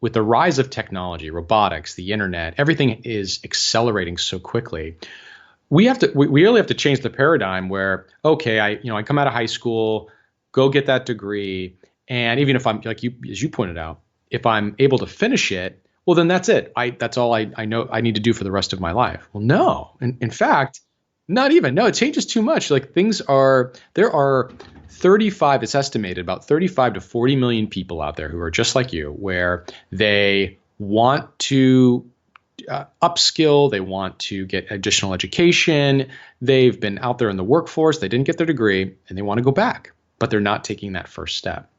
with the rise of technology, robotics, the internet, everything is accelerating so quickly. We really have to change the paradigm where, okay, I come out of high school, go get that degree. And even if I'm like you, as you pointed out, if I'm able to finish it, well, then that's it. That's all I know I need to do for the rest of my life. Well, no. In fact, not even. No, it changes too much. Like there are 35, it's estimated about 35 to 40 million people out there who are just like you, where they want to upskill, they want to get additional education. They've been out there in the workforce, they didn't get their degree, and they want to go back, but they're not taking that first step.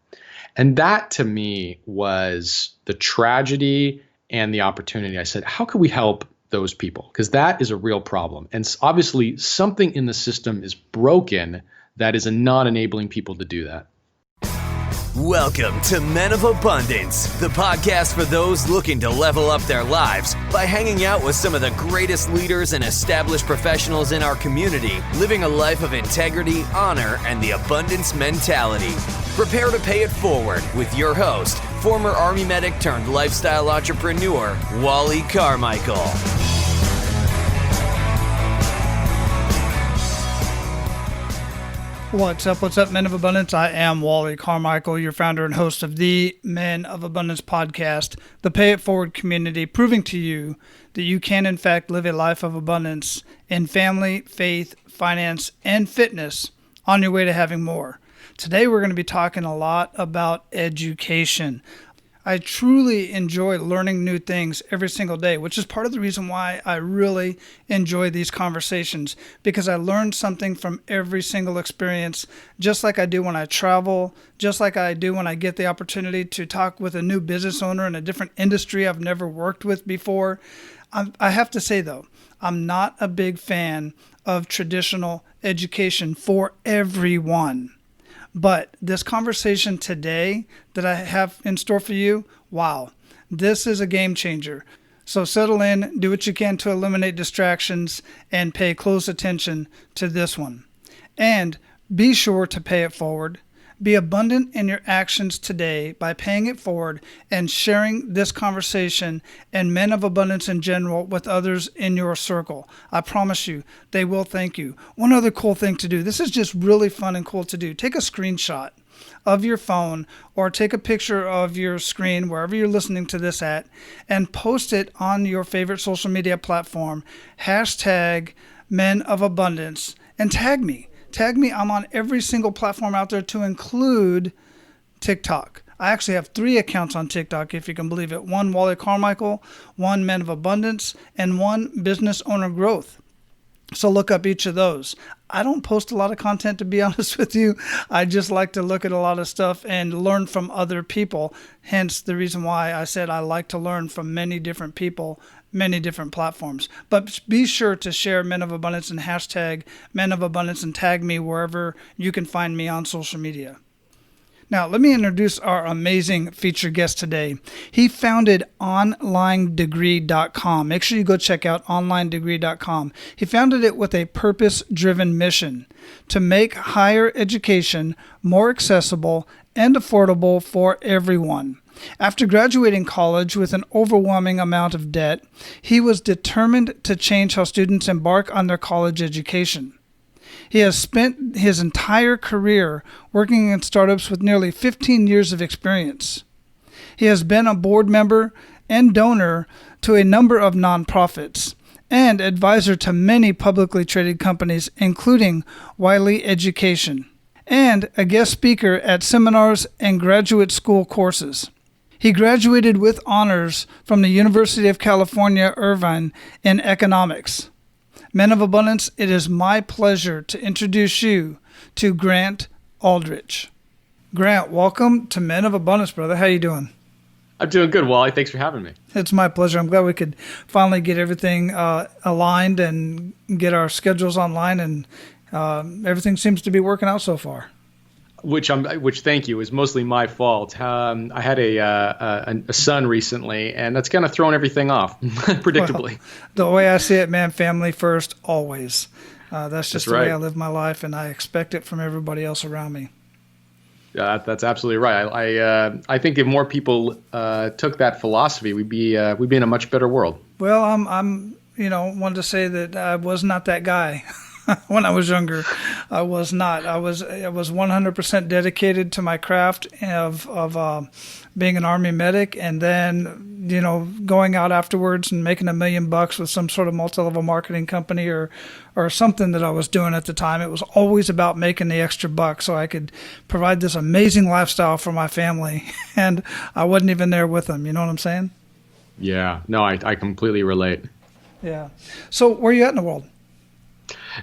And that to me was the tragedy and the opportunity. I said, how can we help those people? Because that is a real problem. And obviously something in the system is broken that is not enabling people to do that. Welcome to Men of Abundance, the podcast for those looking to level up their lives by hanging out with some of the greatest leaders and established professionals in our community, living a life of integrity, honor, and the abundance mentality. Prepare to pay it forward with your host, former Army medic turned lifestyle entrepreneur, Wally Carmichael. What's up, Men of Abundance? I am Wally Carmichael, your founder and host of the Men of Abundance podcast, the Pay It Forward community, proving to you that you can, in fact, live a life of abundance in family, faith, finance, and fitness on your way to having more. Today, we're going to be talking a lot about education. I truly enjoy learning new things every single day, which is part of the reason why I really enjoy these conversations, because I learn something from every single experience, just like I do when I travel, just like I do when I get the opportunity to talk with a new business owner in a different industry I've never worked with before. I have to say, though, I'm not a big fan of traditional education for everyone. But this conversation today that I have in store for you, wow, this is a game changer. So settle in, do what you can to eliminate distractions, and pay close attention to this one. And be sure to pay it forward. Be abundant in your actions today by paying it forward and sharing this conversation and Men of Abundance in general with others in your circle. I promise you, they will thank you. One other cool thing to do, this is just really fun and cool to do. Take a screenshot of your phone or take a picture of your screen, wherever you're listening to this at, and post it on your favorite social media platform. Hashtag Men of Abundance and tag me. Tag me. I'm on every single platform out there to include TikTok. I actually have 3 accounts on TikTok, if you can believe it. 1 Wally Carmichael, 1 Men of Abundance, and 1 Business Owner Growth. So look up each of those. I don't post a lot of content, to be honest with you. I just like to look at a lot of stuff and learn from other people. Hence the reason why I said I like to learn from many different people, many different platforms. But be sure to share Men of Abundance and hashtag Men of Abundance and tag me wherever you can find me on social media. Now, let me introduce our amazing featured guest today. He founded onlinedegree.com. Make sure you go check out onlinedegree.com. He founded it with a purpose-driven mission to make higher education more accessible and affordable for everyone. After graduating college with an overwhelming amount of debt, he was determined to change how students embark on their college education. He has spent his entire career working in startups with nearly 15 years of experience. He has been a board member and donor to a number of nonprofits and advisor to many publicly traded companies, including Wiley Education, and a guest speaker at seminars and graduate school courses. He graduated with honors from the University of California, Irvine in economics. Men of Abundance, it is my pleasure to introduce you to Grant Aldrich. Grant, welcome to Men of Abundance, brother. How you doing? I'm doing good, Wally. Thanks for having me. It's my pleasure. I'm glad we could finally get everything aligned and get our schedules online, and everything seems to be working out so far. Which thank you, is mostly my fault. I had a son recently, and that's kind of thrown everything off, predictably. Well, the way I see it, man, family first, always. That's just the right. way I live my life, and I expect it from everybody else around me. That's absolutely right. I think if more people took that philosophy, we'd be in a much better world. Well, I'm wanted to say that I was not that guy. When I was younger, I was not. I was 100% dedicated to my craft of being an Army medic, and then going out afterwards and making $1 million with some sort of multi-level marketing company or something that I was doing at the time. It was always about making the extra buck so I could provide this amazing lifestyle for my family, and I wasn't even there with them. You know what I'm saying? Yeah. No, I completely relate. Yeah. So where are you at in the world?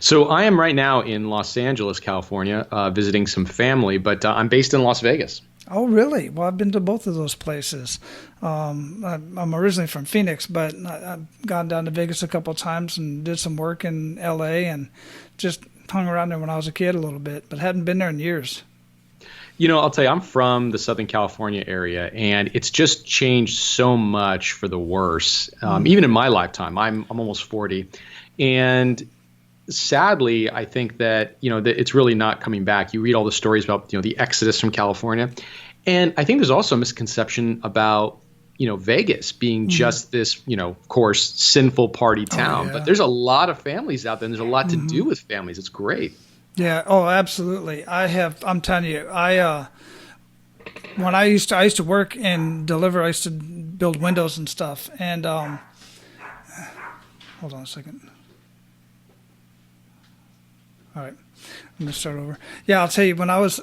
So I am right now in Los Angeles, California, visiting some family, but I'm based in Las Vegas. Oh, really? Well, I've been to both of those places. I'm originally from Phoenix, but I've gone down to Vegas a couple of times and did some work in L.A. and just hung around there when I was a kid a little bit, but hadn't been there in years. I'll tell you, I'm from the Southern California area, and it's just changed so much for the worse. Even in my lifetime, I'm almost 40, and sadly, I think that that it's really not coming back. You read all the stories about the exodus from California, and I think there's also a misconception about Vegas being just this of course sinful party town. Oh, yeah. But there's a lot of families out there, and there's a lot to do with families. It's great. Yeah. Oh, absolutely. I'm telling you, when I used to work and deliver, I used to build windows and stuff. And hold on a second. All right, I'm going to start over. Yeah, I'll tell you, when I was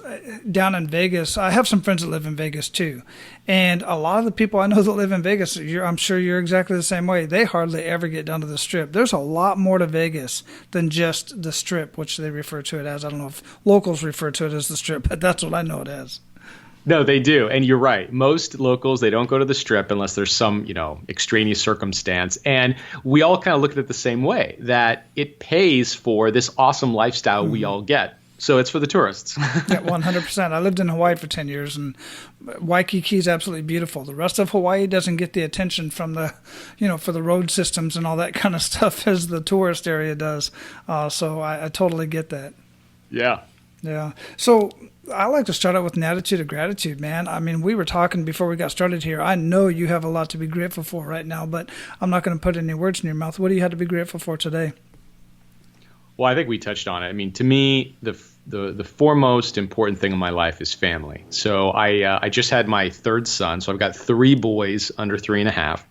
down in Vegas, I have some friends that live in Vegas too. And a lot of the people I know that live in Vegas, I'm sure you're exactly the same way. They hardly ever get down to the Strip. There's a lot more to Vegas than just the Strip, which they refer to it as. I don't know if locals refer to it as the Strip, but that's what I know it as. No, they do. And you're right. Most locals, they don't go to the Strip unless there's some, extraneous circumstance. And we all kind of look at it the same way, that it pays for this awesome lifestyle we all get. So it's for the tourists. Yeah, 100%. I lived in Hawaii for 10 years, and Waikiki is absolutely beautiful. The rest of Hawaii doesn't get the attention from the, for the road systems and all that kind of stuff as the tourist area does. So I totally get that. Yeah. Yeah. So I like to start out with an attitude of gratitude, man. I mean, we were talking before we got started here. I know you have a lot to be grateful for right now, but I'm not going to put any words in your mouth. What do you have to be grateful for today? Well, I think we touched on it. I mean, to me, the foremost important thing in my life is family. So I just had my third son, so I've got 3 boys under 3.5.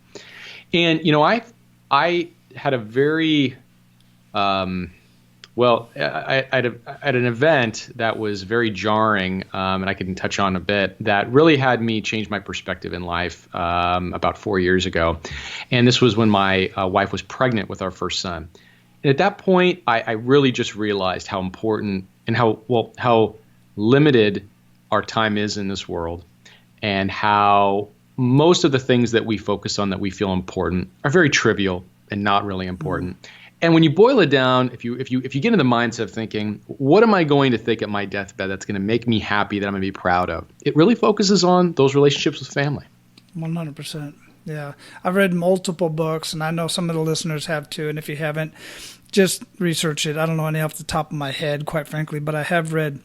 And I had a very I had an event that was very jarring, and I can touch on a bit, that really had me change my perspective in life about 4 years ago. And this was when my wife was pregnant with our first son. And at that point, I really just realized how important and how limited our time is in this world, and how most of the things that we focus on that we feel important are very trivial and not really important. And when you boil it down, if you get in the mindset of thinking, what am I going to think at my deathbed that's going to make me happy, that I'm going to be proud of? It really focuses on those relationships with family. 100%. Yeah. I've read multiple books, and I know some of the listeners have too. And if you haven't, just research it. I don't know any off the top of my head, quite frankly, but I have read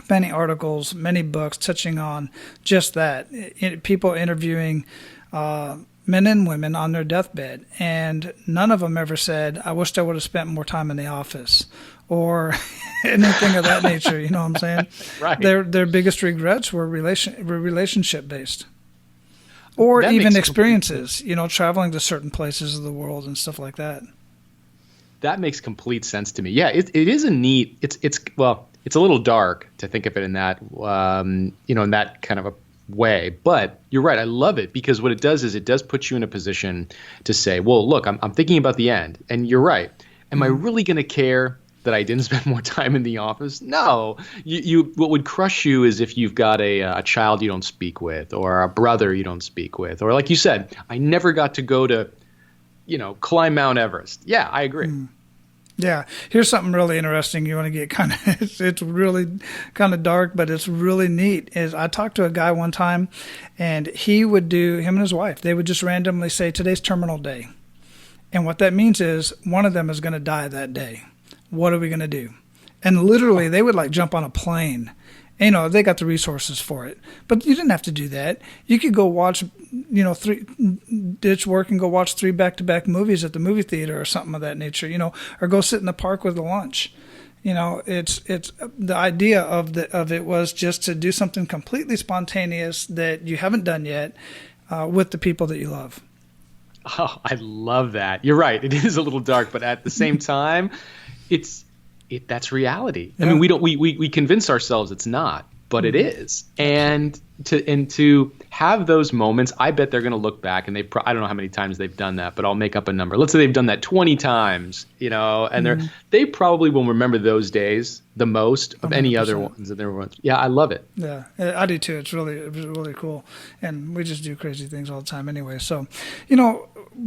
many articles, many books touching on just that. People interviewing men and women on their deathbed, and none of them ever said, I wished I would have spent more time in the office or anything of that nature. You know what I'm saying? Right. Their biggest regrets were relationship based, or That even makes experiences, traveling to certain places of the world and stuff like that. That makes complete sense to me. Yeah, it is a neat, it's a little dark to think of it in that, in that kind of a way, but you're right. I love it, because what it does is it does put you in a position to say, well, look, I'm thinking about the end, and you're right. Am I really going to care that I didn't spend more time in the office? No. What would crush you is if you've got a child you don't speak with, or a brother you don't speak with, or like you said, I never got to go to, climb Mount Everest. Yeah, I agree. Yeah. Here's something really interesting. You want to get kind of, it's really kind of dark, but it's really neat. Is I talked to a guy one time, and him and his wife, they would just randomly say, today's terminal day. And what that means is one of them is going to die that day. What are we going to do? And literally they would jump on a plane And, they got the resources for it. But you didn't have to do that. You could go watch, ditch work and go watch 3 back-to-back movies at the movie theater or something of that nature, or go sit in the park with a lunch. It's the idea of it was just to do something completely spontaneous that you haven't done yet with the people that you love. Oh, I love that. You're right. It is a little dark, but at the same time, that's reality. Yeah. I mean, we convince ourselves it's not, but it is. And to have those moments, I bet they're going to look back and I don't know how many times they've done that, but I'll make up a number. Let's say they've done that 20 times, and they probably will remember those days the most of 100%. Any other ones that there were. Yeah, I love it. Yeah, I do too. It was really cool. And we just do crazy things all the time anyway. So,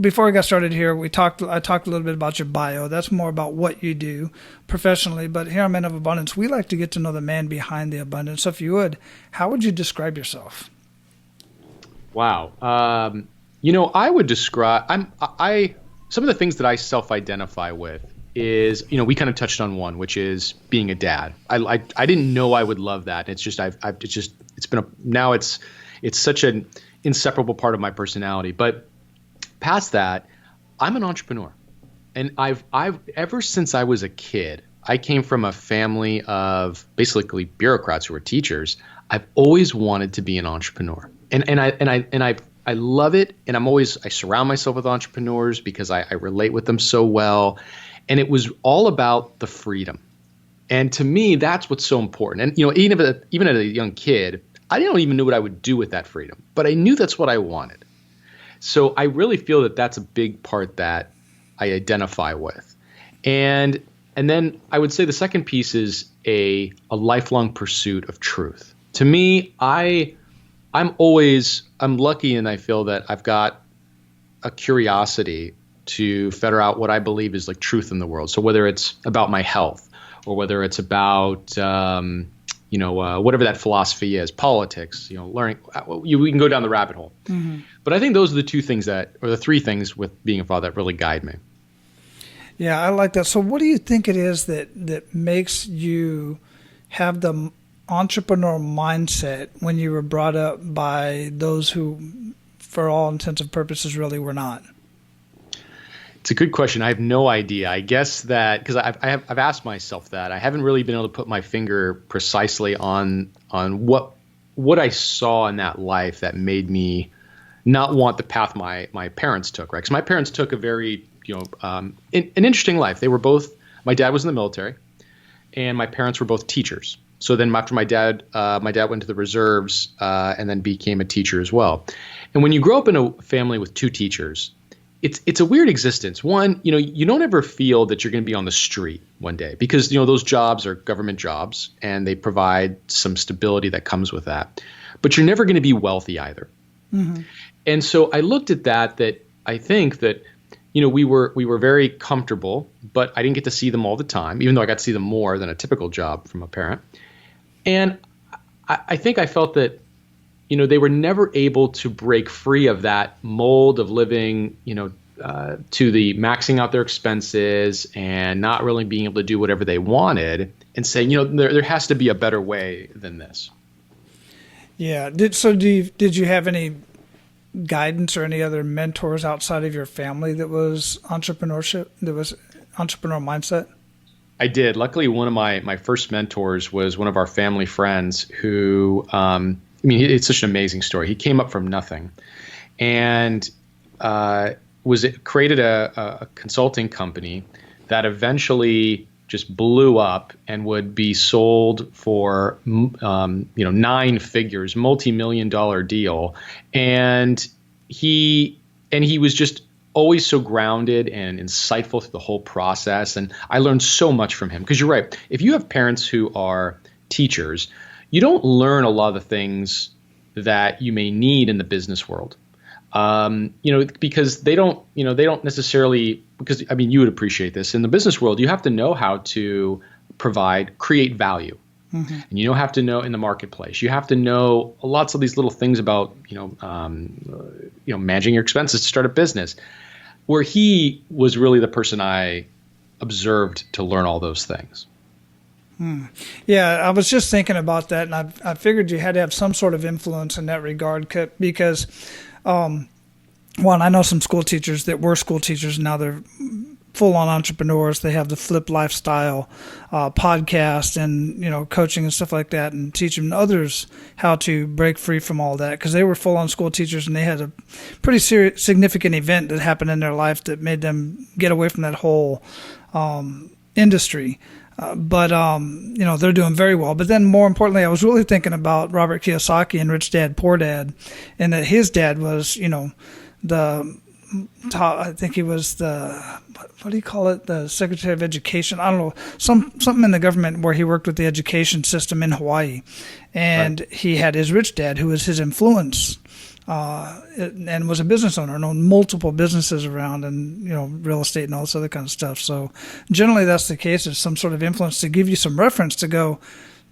before we got started here, I talked a little bit about your bio. That's more about what you do professionally. But here on Men of Abundance, we like to get to know the man behind the abundance. So if you would, how would you describe yourself? Wow. I would describe, some of the things that I self-identify with is, we kind of touched on one, which is being a dad. I didn't know I would love that. It's just, now it's such an inseparable part of my personality. But past that, I'm an entrepreneur. And I've ever since I was a kid, I came from a family of basically bureaucrats who were teachers. I've always wanted to be an entrepreneur. And I love it. And I surround myself with entrepreneurs because I relate with them so well. And it was all about the freedom. And to me, that's what's so important. And, even as a young kid, I didn't even know what I would do with that freedom, but I knew that's what I wanted. So I really feel that that's a big part that I identify with. And then I would say the second piece is a lifelong pursuit of truth. To me, I'm lucky, and I feel that I've got a curiosity to figure out what I believe is like truth in the world. So whether it's about my health or whether it's about, whatever that philosophy is, politics, learning, we can go down the rabbit hole. Mm-hmm. But I think those are the 3 things with being a father that really guide me. Yeah, I like that. So what do you think it is that makes you have the entrepreneurial mindset when you were brought up by those who, for all intents and purposes, really were not? It's a good question. I have no idea. I guess that because I've asked myself that. I haven't really been able to put my finger precisely on what I saw in that life that made me not want the path my parents took. Right? Because my parents took a very an interesting life. They were both. My dad was in the military, and my parents were both teachers. So then after my dad went to the reserves and then became a teacher as well. And when you grow up in a family with 2 teachers, it's a weird existence. One, you don't ever feel that you're going to be on the street one day because, those jobs are government jobs and they provide some stability that comes with that. But you're never going to be wealthy either. Mm-hmm. And so I looked at that I think that, we were very comfortable, but I didn't get to see them all the time, even though I got to see them more than a typical job from a parent. And I think I felt that, they were never able to break free of that mold of living, to the maxing out their expenses and not really being able to do whatever they wanted and saying, there has to be a better way than this. Yeah. Did you have any guidance or any other mentors outside of your family that was entrepreneurship, that was entrepreneurial mindset? I did. Luckily, one of my first mentors was one of our family friends who, it's such an amazing story. He came up from nothing and created a consulting company that eventually just blew up and would be sold for 9 figures, multi-million-dollar deal. And he was just always so grounded and insightful through the whole process. And I learned so much from him because you're right. If you have parents who are teachers, you don't learn a lot of the things that you may need in the business world, because they don't necessarily, because you would appreciate this in the business world, you have to know how to create value. Mm-hmm. And you don't have to know in the marketplace. You have to know lots of these little things about, managing your expenses to start a business, where he was really the person I observed to learn all those things. Yeah, I was just thinking about that, and I figured you had to have some sort of influence in that regard because, one, I know some school teachers that were school teachers, and now they're full-on entrepreneurs. They have the Flip Lifestyle podcast and, coaching and stuff like that, and teaching others how to break free from all that, because they were full-on school teachers and they had a pretty significant event that happened in their life that made them get away from that whole industry. But they're doing very well. But then more importantly, I was really thinking about Robert Kiyosaki and Rich Dad, Poor Dad, and that his dad was, I think he was what do you call it? The Secretary of Education. I don't know, something in the government where he worked with the education system in Hawaii. And right. He had his rich dad, who was his influence, and was a business owner and owned multiple businesses around, and real estate and all this other kind of stuff. So generally that's the case. There's some sort of influence to give you some reference to go,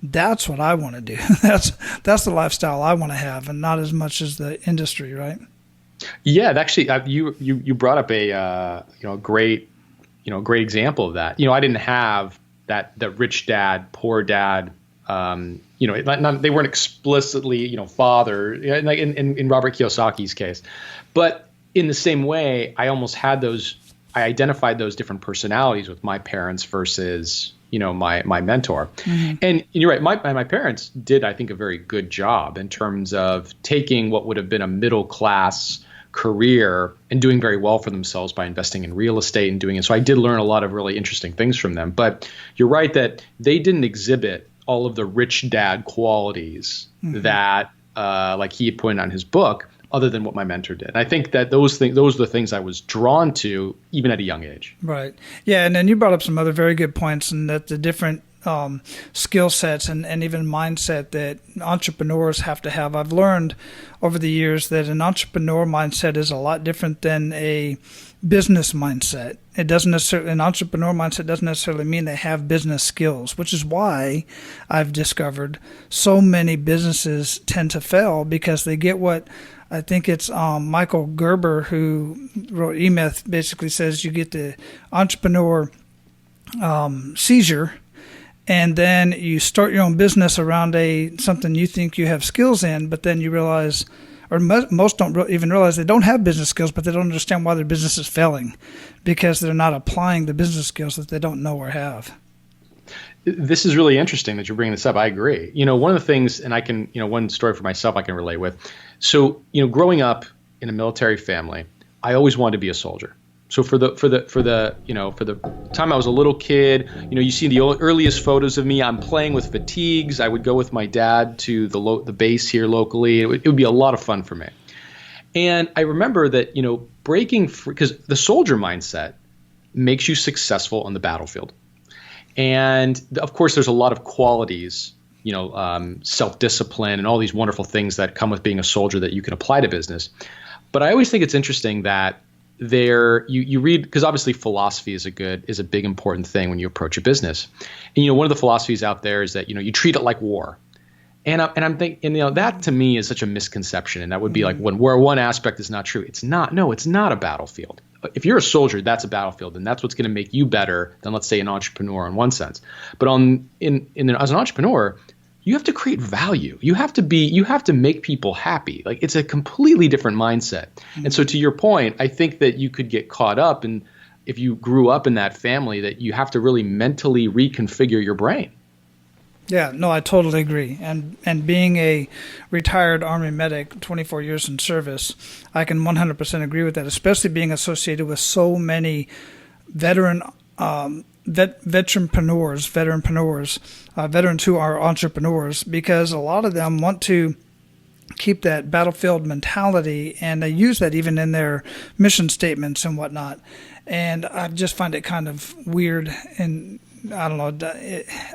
that's what I want to do. That's the lifestyle I want to have, and not as much as the industry, right? Yeah, actually, you brought up a great example of that. I didn't have the rich dad, poor dad. They weren't explicitly father, like in Robert Kiyosaki's case, but in the same way, I almost had those. I identified those different personalities with my parents versus my mentor. Mm-hmm. And you're right, my parents did, I think, a very good job in terms of taking what would have been a middle class career and doing very well for themselves by investing in real estate and doing it. So I did learn a lot of really interesting things from them. But you're right that they didn't exhibit all of the rich dad qualities mm-hmm. that like he had pointed out in his book, other than what my mentor did. And I think that those are the things I was drawn to even at a young age. Right. Yeah. And then you brought up some other very good points, and that the different skill sets and even mindset that entrepreneurs have to have. I've learned over the years that an entrepreneur mindset is a lot different than a business mindset. An entrepreneur mindset doesn't necessarily mean they have business skills, which is why I've discovered so many businesses tend to fail, because they get what I think it's Michael Gerber, who wrote E-Myth, basically says you get the entrepreneur seizure, and then you start your own business around something you think you have skills in, but then you realize, or most don't even realize they don't have business skills, but they don't understand why their business is failing, because they're not applying the business skills that they don't know or have. This is really interesting that you're bringing this up. I agree. One of the things, and I can, one story for myself I can relate with. So, growing up in a military family, I always wanted to be a soldier. So for the time I was a little kid, you see the earliest photos of me, I'm playing with fatigues. I would go with my dad to the base here locally. It would be a lot of fun for me. And I remember that, breaking free, because the soldier mindset makes you successful on the battlefield. And of course, there's a lot of qualities, self-discipline and all these wonderful things that come with being a soldier that you can apply to business. But I always think it's interesting that you read, because obviously philosophy is a big important thing when you approach a business. And one of the philosophies out there is that you treat it like war. And I'm thinking, that to me is such a misconception, and that would be like where one aspect is not true. It's not a battlefield. If you're a soldier, that's a battlefield, and that's what's going to make you better than, let's say, an entrepreneur in one sense. But as an entrepreneur, you have to create value. You have to make people happy. Like, it's a completely different mindset. Mm-hmm. And so to your point, I think that you could get caught up in, if you grew up in that family, that you have to really mentally reconfigure your brain. Yeah, no, I totally agree. And being a retired Army medic, 24 years in service, I can 100% agree with that, especially being associated with so many veterans who are entrepreneurs, because a lot of them want to keep that battlefield mentality, and they use that even in their mission statements and whatnot. And I just find it kind of weird, and I don't know.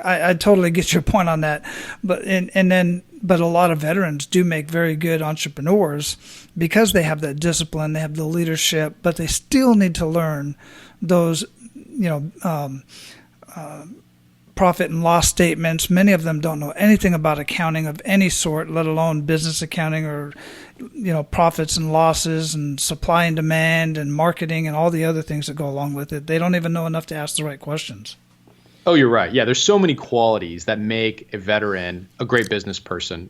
I totally get your point on that, but a lot of veterans do make very good entrepreneurs because they have that discipline, they have the leadership, but they still need to learn those, profit and loss statements. Many of them don't know anything about accounting of any sort, let alone business accounting or, profits and losses and supply and demand and marketing and all the other things that go along with it. They don't even know enough to ask the right questions. Oh, you're right. Yeah, there's so many qualities that make a veteran a great business person.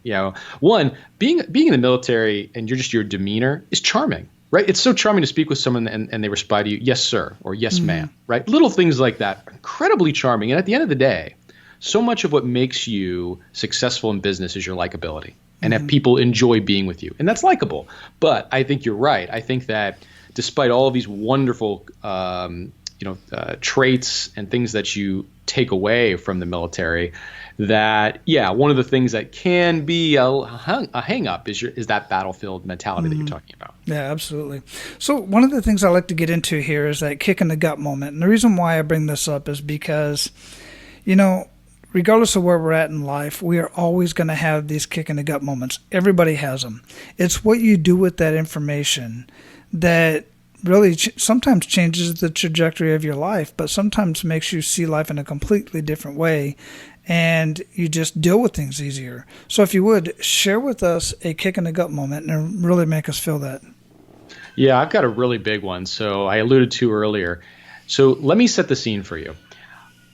One, being in the military and your demeanor is charming, right? It's so charming to speak with someone and they respond to you, yes, sir, or yes, ma'am, right? Little things like that are incredibly charming. And at the end of the day, so much of what makes you successful in business is your likability and that people enjoy being with you. And that's likable. But I think you're right. I think that despite all of these wonderful traits and things that you take away from the military, that one of the things that can be a hang up is that battlefield mentality that you're talking about. Yeah, absolutely. So one of the things I like to get into here is that kick in the gut moment. And the reason why I bring this up is because, regardless of where we're at in life, we are always going to have these kick in the gut moments. Everybody has them. It's what you do with that information that really sometimes changes the trajectory of your life, but sometimes makes you see life in a completely different way, and you just deal with things easier. So if you would, share with us a kick in the gut moment and really make us feel that. Yeah, I've got a really big one. So I alluded to earlier. So let me set the scene for you.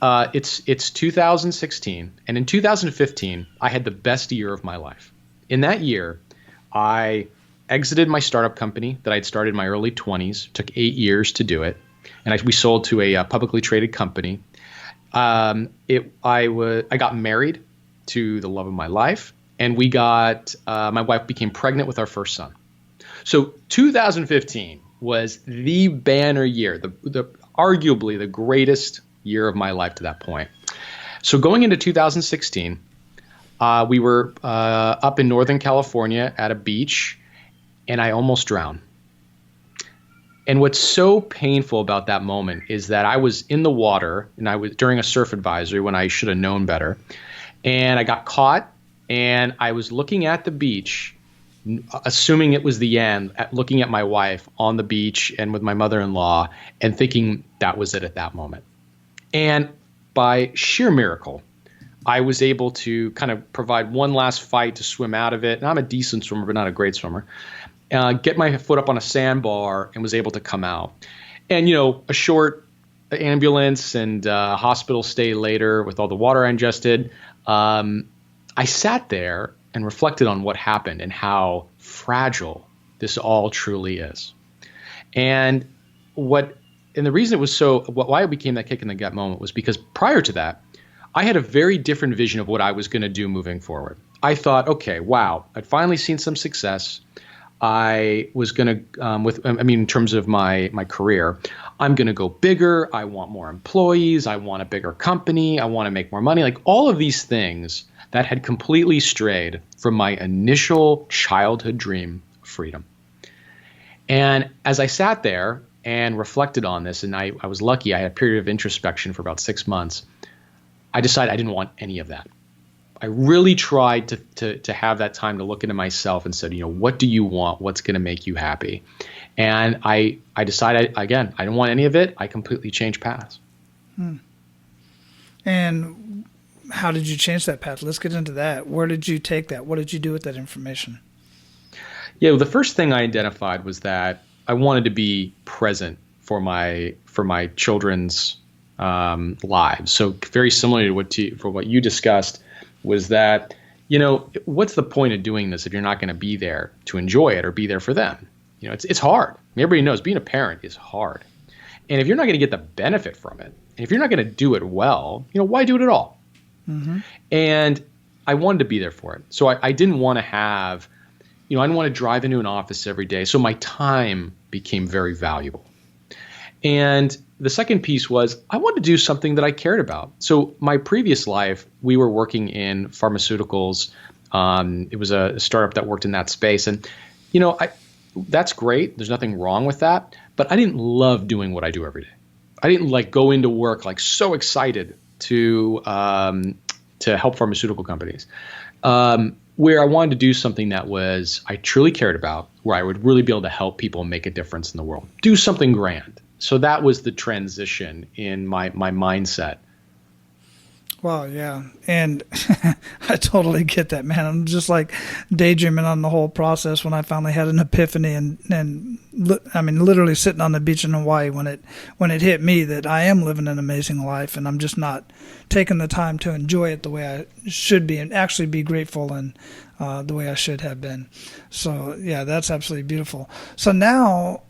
It's 2016, and in 2015, I had the best year of my life. In that year, I exited my startup company that I'd started in my early 20s. Took 8 years to do it, and we sold to a publicly traded company. I got married to the love of my life, and my wife became pregnant with our first son. So 2015 was the banner year, the arguably the greatest year of my life to that point. So going into 2016, we were up in Northern California at a beach, and I almost drowned. And what's so painful about that moment is that I was in the water, and I was during a surf advisory when I should have known better, and I got caught, and I was looking at the beach, assuming it was the end, looking at my wife on the beach and with my mother-in-law, and thinking that was it at that moment. And by sheer miracle, I was able to kind of provide one last fight to swim out of it. And I'm a decent swimmer, but not a great swimmer. Get my foot up on a sandbar and was able to come out. And, a short ambulance and hospital stay later with all the water I ingested, I sat there and reflected on what happened and how fragile this all truly is. And the reason it was why it became that kick in the gut moment was because prior to that, I had a very different vision of what I was going to do moving forward. I thought, okay, wow, I'd finally seen some success. I was going to, in terms of my career, I'm going to go bigger. I want more employees. I want a bigger company. I want to make more money. Like all of these things that had completely strayed from my initial childhood dream of freedom. And as I sat there and reflected on this, and I was lucky, I had a period of introspection for about 6 months, I decided I didn't want any of that. I really tried to have that time to look into myself and said, what do you want? What's going to make you happy? And I decided, again, I didn't want any of it. I completely changed paths. And how did you change that path? Let's get into that. Where did you take that? What did you do with that information? Yeah, well, the first thing I identified was that I wanted to be present for my children's lives. So very similar to what you discussed was that, what's the point of doing this if you're not going to be there to enjoy it or be there for them? It's hard. Everybody knows being a parent is hard. And if you're not going to get the benefit from it, and if you're not going to do it well, why do it at all? Mm-hmm. And I wanted to be there for it. So I didn't want to have, I didn't want to drive into an office every day. So my time became very valuable. And the second piece was I wanted to do something that I cared about. So my previous life, we were working in pharmaceuticals. It was a startup that worked in that space. And, that's great. There's nothing wrong with that. But I didn't love doing what I do every day. I didn't go into work so excited to help pharmaceutical companies. Where I wanted to do something that I truly cared about, where I would really be able to help people make a difference in the world. Do something grand. So that was the transition in my mindset. Wow, yeah. And I totally get that, man. I'm just like daydreaming on the whole process when I finally had an epiphany I mean, literally sitting on the beach in Hawaii when it hit me that I am living an amazing life and I'm just not taking the time to enjoy it the way I should be and actually be grateful and the way I should have been. So, yeah, that's absolutely beautiful. So now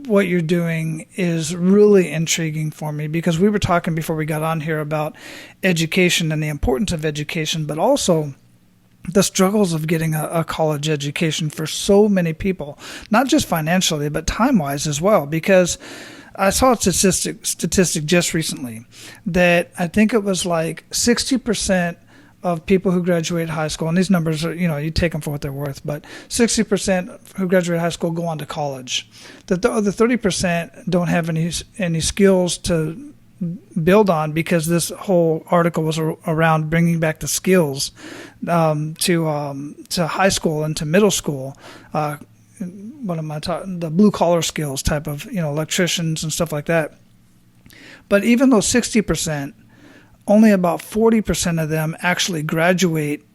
what you're doing is really intriguing for me because we were talking before we got on here about education and the importance of education, but also the struggles of getting a college education for so many people, not just financially, but time-wise as well, because I saw a statistic just recently that I think it was like 60% of people who graduate high school, and these numbers are, you take them for what they're worth, but 60% who graduate high school go on to college. That the other 30% don't have any skills to build on because this whole article was around bringing back the skills to high school and to middle school. What am I talking? The blue collar skills type of, electricians and stuff like that. But even though 60%, only about 40% of them actually graduate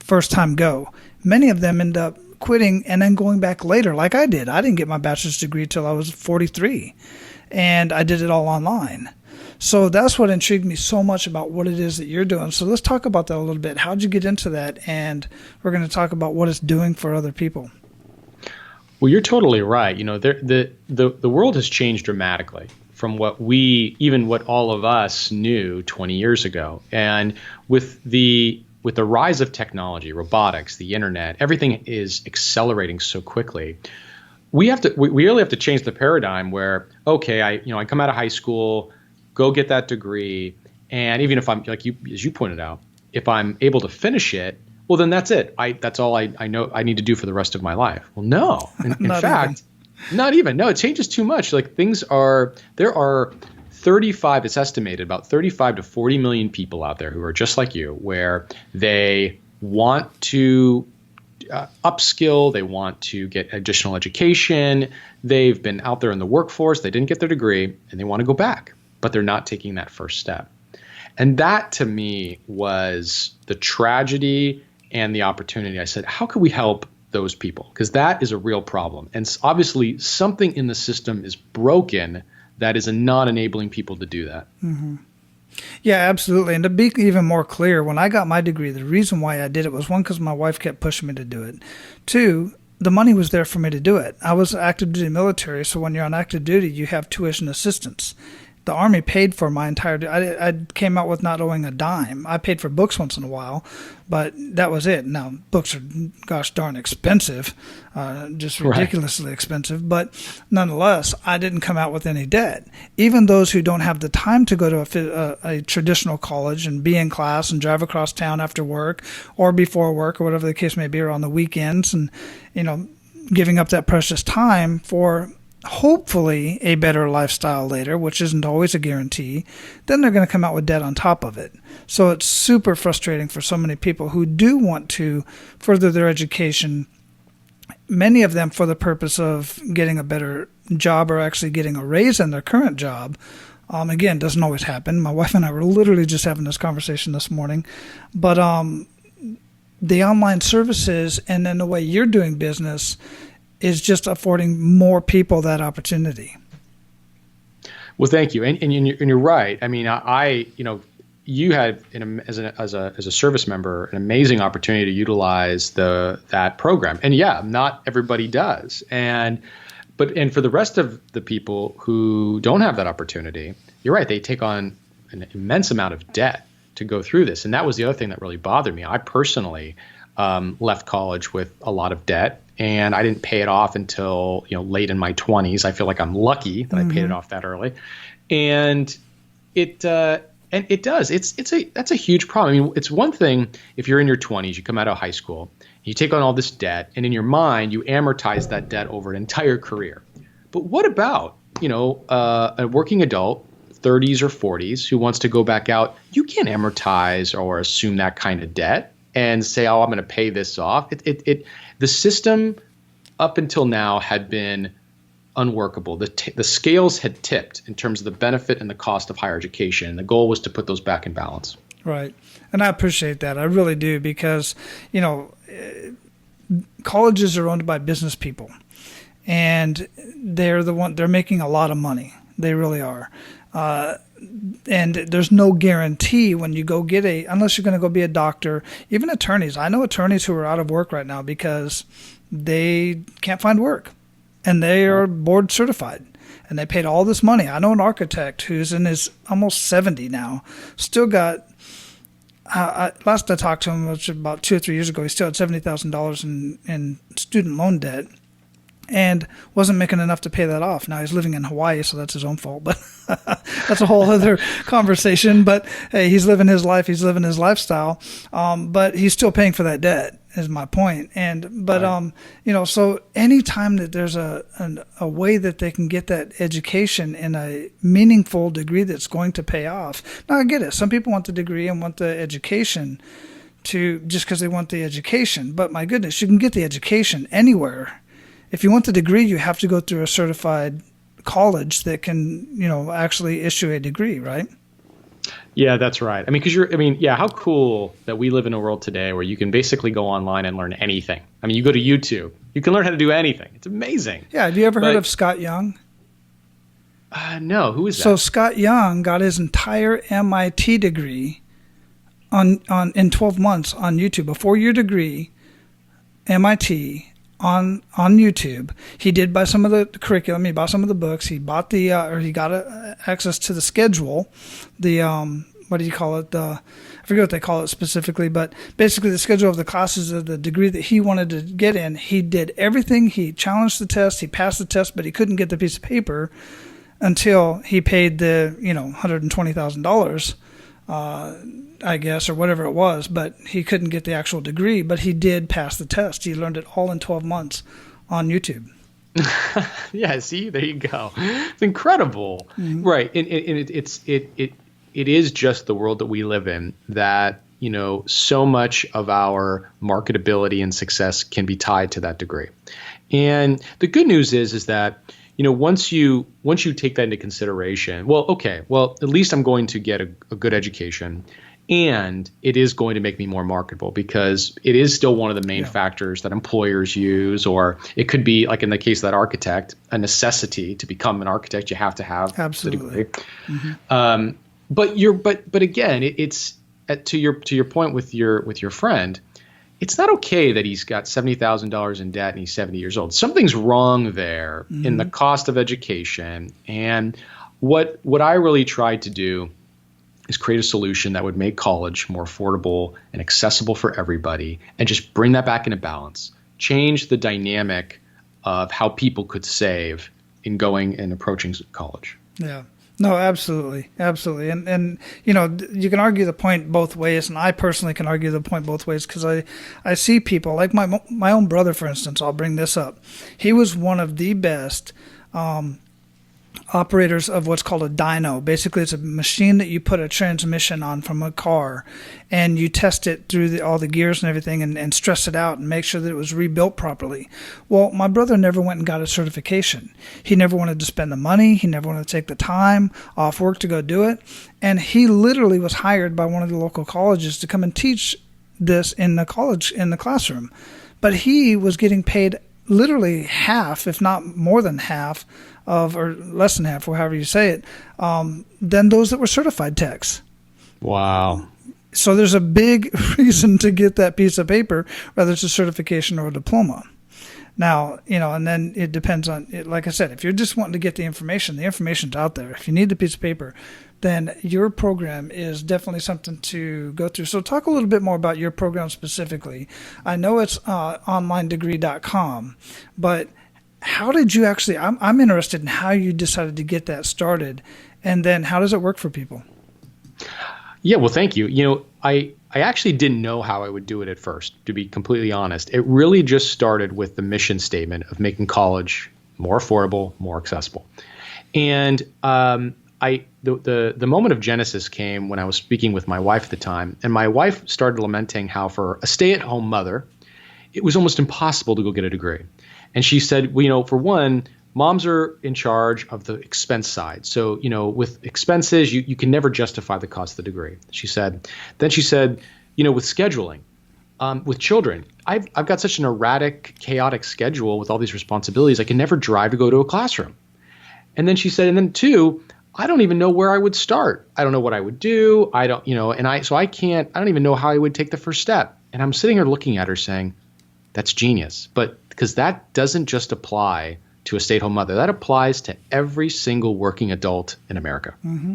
first time go. Many of them end up quitting and then going back later like I did. I didn't get my bachelor's degree till I was 43, and I did it all online. So that's what intrigued me so much about what it is that you're doing. So let's talk about that a little bit. How'd you get into that? And we're going to talk about what it's doing for other people. Well, you're totally right. The world has changed dramatically from what all of us knew 20 years ago. And with the rise of technology, robotics, the internet, everything is accelerating so quickly. We really have to change the paradigm where, okay, I come out of high school, go get that degree, and even if I'm as you pointed out, if I'm able to finish it, well, then that's it. That's all I know I need to do for the rest of my life. Well, no. In fact, not even. No, it changes too much. Like there are 35, it's estimated, about 35 to 40 million people out there who are just like you, where they want to upskill, they want to get additional education, they've been out there in the workforce, they didn't get their degree, and they want to go back, but they're not taking that first step. And that, to me, was the tragedy and the opportunity. I said, how can we help those people? Because that is a real problem. And obviously, something in the system is broken that is not enabling people to do that. Mm-hmm. Yeah, absolutely. And to be even more clear, when I got my degree, the reason why I did it was, one, because my wife kept pushing me to do it. Two, the money was there for me to do it. I was active duty military, so when you're on active duty, you have tuition assistance. The Army paid for my entire – I came out with not owing a dime. I paid for books once in a while, but that was it. Now, books are gosh darn expensive, just ridiculously expensive. But nonetheless, I didn't come out with any debt. Even those who don't have the time to go to a traditional college and be in class and drive across town after work or before work or whatever the case may be, or on the weekends, and, giving up that precious time for – hopefully a better lifestyle later, which isn't always a guarantee, then they're going to come out with debt on top of it. So it's super frustrating for so many people who do want to further their education, many of them for the purpose of getting a better job or actually getting a raise in their current job. Again, doesn't always happen. My wife and I were literally just having this conversation this morning. But the online services and then the way you're doing business is just affording more people that opportunity. Well, thank you, and you're right. I mean, you had as a service member an amazing opportunity to utilize that program, and yeah, not everybody does, and for the rest of the people who don't have that opportunity, you're right. They take on an immense amount of debt to go through this, and that was the other thing that really bothered me. I personally left college with a lot of debt. And I didn't pay it off until late in my 20s. I feel like I'm lucky that I paid it off that early, and it does. That's a huge problem. I mean, it's one thing if you're in your 20s, you come out of high school, you take on all this debt, and in your mind you amortize that debt over an entire career. But what about a working adult, 30s or 40s, who wants to go back out? You can't amortize or assume that kind of debt and say, "Oh, I'm going to pay this off." The system up until now had been unworkable. The scales had tipped in terms of the benefit and the cost of higher education. And the goal was to put those back in balance. Right. And I appreciate that. I really do, because, colleges are owned by business people, and they're making a lot of money. They really are. And there's no guarantee when you go unless you're going to go be a doctor, even attorneys. I know attorneys who are out of work right now because they can't find work, and they are board certified, and they paid all this money. I know an architect who's in his almost 70 now, still got, last I talked to him, which was about 2 or 3 years ago, he still had $70,000 in student loan debt, and wasn't making enough to pay that off. Now he's living in Hawaii, so that's his own fault, but that's a whole other conversation. But hey, he's living his life, he's living his lifestyle, but he's still paying for that debt, is my point. Right. So anytime that there's a way that they can get that education in a meaningful degree that's going to pay off. Now I get it. Some people want the degree and want the education just because they want the education. But my goodness, you can get the education anywhere. If you want the degree, you have to go through a certified college that can, actually issue a degree, right? Yeah, that's right. How cool that we live in a world today where you can basically go online and learn anything. I mean, you go to YouTube, you can learn how to do anything. It's amazing. Yeah. Have you ever heard of Scott Young? No. Who is that? So Scott Young got his entire MIT degree in 12 months on YouTube, a 4-year degree, MIT, on YouTube. He did buy some of the curriculum. He bought some of the books. He bought he got access to the schedule. What do you call it? I forget what they call it specifically, but basically the schedule of the classes of the degree that he wanted to get in. He did everything. He challenged the test. He passed the test, but he couldn't get the piece of paper until he paid the $120,000. I guess, or whatever it was, but he couldn't get the actual degree, but he did pass the test. He learned it all in 12 months on YouTube. Yeah, see, there you go. It's incredible. Mm-hmm. Right. And it is just the world that we live in that, so much of our marketability and success can be tied to that degree. And the good news is that, once you take that into consideration, at least I'm going to get a good education. And it is going to make me more marketable because it is still one of the main factors that employers use, or it could be, like in the case of that architect, a necessity to become an architect. You have to have absolutely. The degree. Mm-hmm. But again, it's to your point with your friend. It's not okay that he's got $70,000 in debt and he's 70 years old. Something's wrong there in the cost of education. And what I really tried to do is create a solution that would make college more affordable and accessible for everybody, and just bring that back into balance, change the dynamic of how people could save in going and approaching college. Yeah. No, absolutely. Absolutely. And you can argue the point both ways, and I personally can argue the point both ways because I see people like my own brother, for instance. I'll bring this up. He was one of the best operators of what's called a dyno. Basically, it's a machine that you put a transmission on from a car, and you test it through all the gears and everything, and stress it out and make sure that it was rebuilt properly. Well, my brother never went and got a certification. He never wanted to spend the money. He never wanted to take the time off work to go do it. And he literally was hired by one of the local colleges to come and teach this in the classroom. But he was getting paid literally half, if not more than half, or less than half, or however you say it, than those that were certified techs. Wow. So there's a big reason to get that piece of paper, whether it's a certification or a diploma. Now, and then it depends on, like I said, if you're just wanting to get the information's out there. If you need the piece of paper, then your program is definitely something to go through. So talk a little bit more about your program specifically. I know it's onlinedegree.com, but how did you actually, I'm interested in how you decided to get that started, and then how does it work for people? Yeah, well, thank you. I actually didn't know how I would do it at first, to be completely honest. It really just started with the mission statement of making college more affordable, more accessible. And the moment of genesis came when I was speaking with my wife at the time, and my wife started lamenting how for a stay-at-home mother, it was almost impossible to go get a degree. And she said, well, for one, moms are in charge of the expense side. So, with expenses, you can never justify the cost of the degree, she said. Then she said, with scheduling, with children, I've got such an erratic, chaotic schedule with all these responsibilities. I can never drive to go to a classroom. And then she said, and then two, I don't even know where I would start. I don't know what I would do. I don't, so I don't even know how I would take the first step. And I'm sitting here looking at her saying, that's genius. But because that doesn't just apply to a stay-at-home mother, that applies to every single working adult in America. Mm-hmm.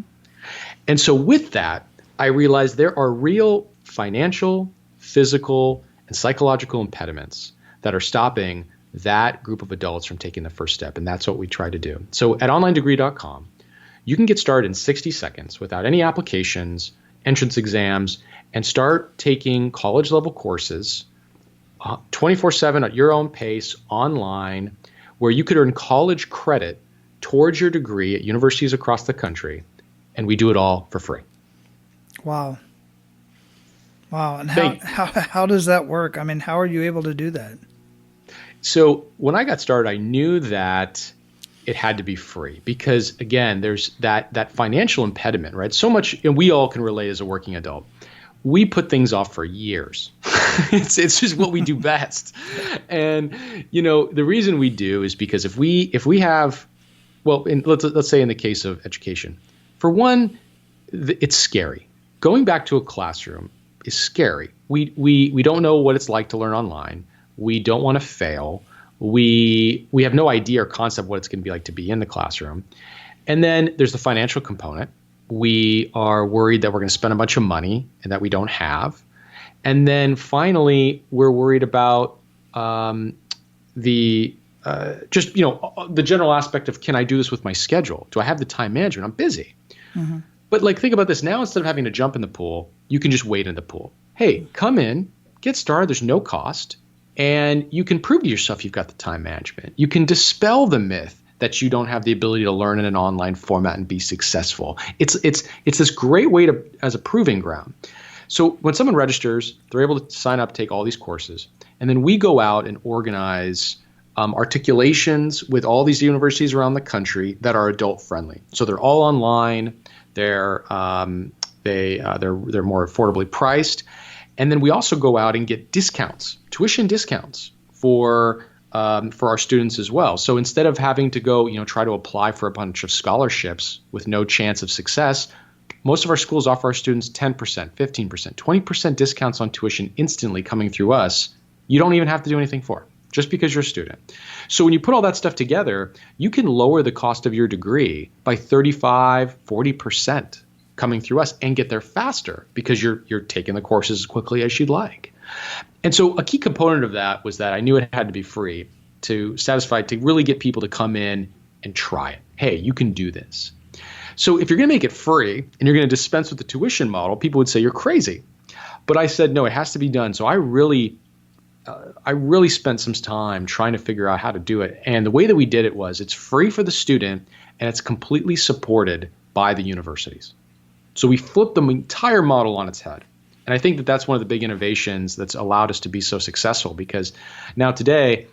And so with that, I realized there are real financial, physical, and psychological impediments that are stopping that group of adults from taking the first step. And that's what we try to do. So at onlinedegree.com, you can get started in 60 seconds without any applications, entrance exams, and start taking college-level courses 24/7 at your own pace online, where you could earn college credit towards your degree at universities across the country. And we do it all for free. Wow. And how does that work? I mean, how are you able to do that? So when I got started, I knew that it had to be free because, again, there's that financial impediment, right? So much, and we all can relate as a working adult. We put things off for years. It's just what we do best. And, the reason we do is because if we have, well, let's say in the case of education, for one, it's scary. Going back to a classroom is scary. We don't know what it's like to learn online. We don't want to fail. We have no idea or concept what it's going to be like to be in the classroom. And then there's the financial component. We are worried that we're going to spend a bunch of money and that we don't have. And then finally, we're worried about the general aspect of, can I do this with my schedule? Do I have the time management? I'm busy. Mm-hmm. But think about this. Now, instead of having to jump in the pool, you can just wait in the pool. Hey, come in, get started. There's no cost. And you can prove to yourself you've got the time management. You can dispel the myth that you don't have the ability to learn in an online format and be successful. It's this great way as a proving ground. So when someone registers, they're able to sign up, take all these courses, and then we go out and organize articulations with all these universities around the country that are adult friendly. So they're all online. They're more affordably priced, and then we also go out and get discounts, tuition discounts for our students as well. So instead of having to go, try to apply for a bunch of scholarships with no chance of success, most of our schools offer our students 10%, 15%, 20% discounts on tuition instantly coming through us. You don't even have to do anything for it, just because you're a student. So when you put all that stuff together, you can lower the cost of your degree by 35, 40% coming through us and get there faster because you're taking the courses as quickly as you'd like. And so a key component of that was that I knew it had to be free to really get people to come in and try it. Hey, you can do this. So if you're going to make it free and you're going to dispense with the tuition model, people would say you're crazy. But I said, no, it has to be done. So I really spent some time trying to figure out how to do it. And the way that we did it was it's free for the student and it's completely supported by the universities. So we flipped the entire model on its head. And I think that that's one of the big innovations that's allowed us to be so successful, because now today,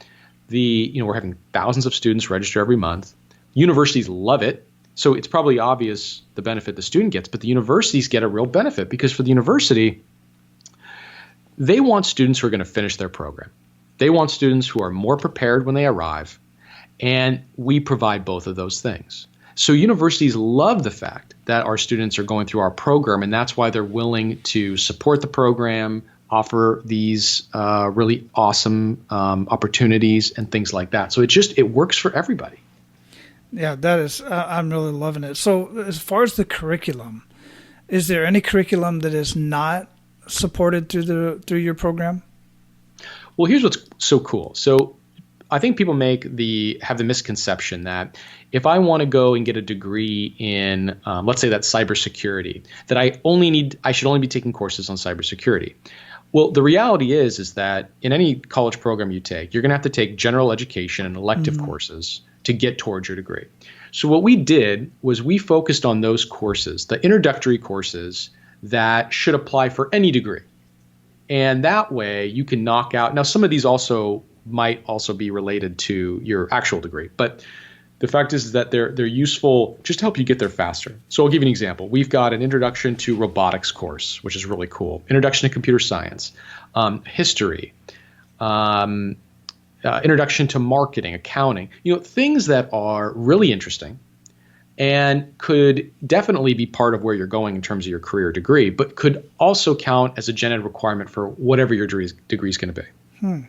we're having thousands of students register every month. Universities love it. So it's probably obvious the benefit the student gets, but the universities get a real benefit because for the university, they want students who are going to finish their program. They want students who are more prepared when they arrive, and we provide both of those things. So universities love the fact that our students are going through our program, and that's why they're willing to support the program, offer these really awesome opportunities and things like that. So it works for everybody. Yeah, that is, I'm really loving it. So as far as the curriculum, is there any curriculum that is not supported through your program? Well, here's what's so cool. So I think people have the misconception that if I want to go and get a degree in, let's say that's cybersecurity, that I should only be taking courses on cybersecurity. Well, the reality is that in any college program you take, you're going to have to take general education and elective courses to get towards your degree. So what we did was we focused on those courses, the introductory courses that should apply for any degree. And that way you can knock out, now some of these might also be related to your actual degree, but The fact is that they're useful just to help you get there faster. So I'll give you an example. We've got an introduction to robotics course, which is really cool. Introduction to computer science, history, introduction to marketing, accounting. Things that are really interesting and could definitely be part of where you're going in terms of your career degree, but could also count as a gen ed requirement for whatever your degree is going to be.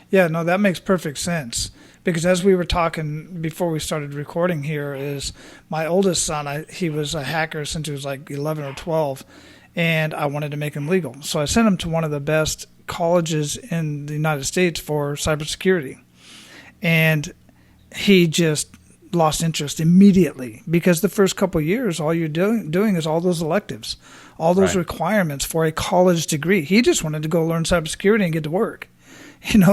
Yeah, no, that makes perfect sense. Because as we were talking before we started recording here, is my oldest son, he was a hacker since he was like 11 or 12, and I wanted to make him legal. So I sent him to one of the best colleges in the United States for cybersecurity. And he just lost interest immediately because the first couple of years, all you're doing is all those electives, all those requirements for a college degree. He just wanted to go learn cybersecurity and get to work.